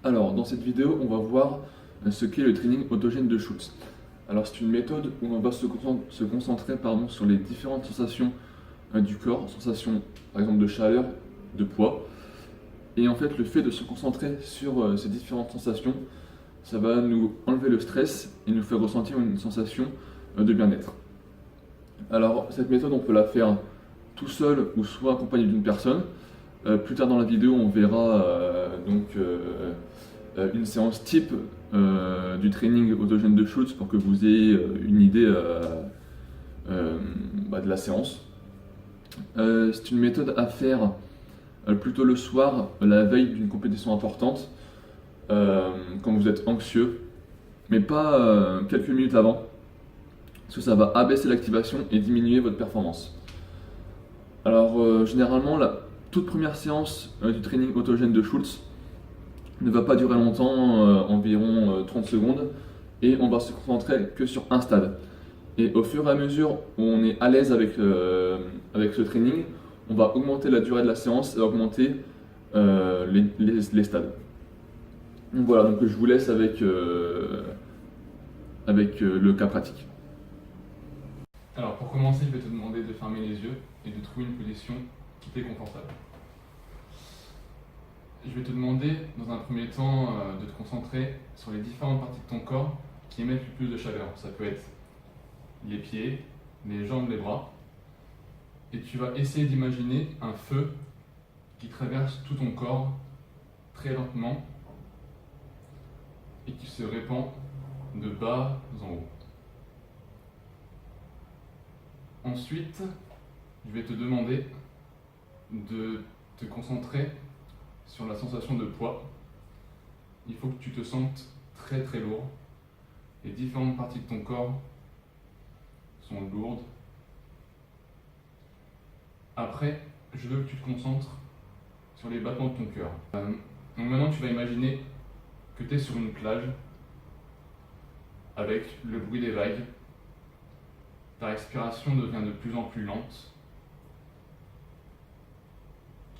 Alors, dans cette vidéo, on va voir ce qu'est le training autogène de Schultz. Alors, c'est une méthode où on va se concentrer sur les différentes sensations du corps, sensations par exemple de chaleur, de poids. Et en fait, le fait de se concentrer sur ces différentes sensations, ça va nous enlever le stress et nous faire ressentir une sensation de bien-être. Alors, cette méthode, on peut la faire tout seul ou soit accompagné d'une personne. Plus tard dans la vidéo, on verra une séance type du training autogène de Schultz pour que vous ayez une idée de la séance. C'est une méthode à faire plutôt le soir, la veille d'une compétition importante, quand vous êtes anxieux, mais pas quelques minutes avant, parce que ça va abaisser l'activation et diminuer votre performance. Alors généralement, la toute première séance du training autogène de Schultz ne va pas durer longtemps, environ 30 secondes, et on va se concentrer que sur un stade. Et au fur et à mesure où on est à l'aise avec ce training, on va augmenter la durée de la séance et augmenter les stades. Donc voilà, donc je vous laisse avec le cas pratique. Alors pour commencer, je vais te demander de fermer les yeux et de trouver une position qui t'est confortable. Je vais te demander dans un premier temps de te concentrer sur les différentes parties de ton corps qui émettent le plus de chaleur. Ça peut être les pieds, les jambes, les bras. Et tu vas essayer d'imaginer un feu qui traverse tout ton corps très lentement et qui se répand de bas en haut. Ensuite, je vais te demander de te concentrer sur la sensation de poids. Il faut que tu te sentes très très lourd. Les différentes parties de ton corps sont lourdes. Après, je veux que tu te concentres sur les battements de ton cœur. Donc maintenant, tu vas imaginer que tu es sur une plage avec le bruit des vagues. Ta respiration devient de plus en plus lente.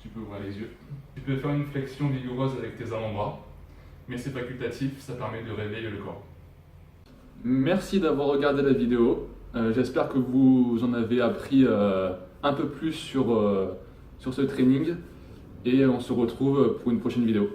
Tu peux ouvrir les yeux. Tu peux faire une flexion vigoureuse avec tes avant-bras, mais c'est facultatif, ça permet de réveiller le corps. Merci d'avoir regardé la vidéo. J'espère que vous en avez appris un peu plus sur ce training et on se retrouve pour une prochaine vidéo.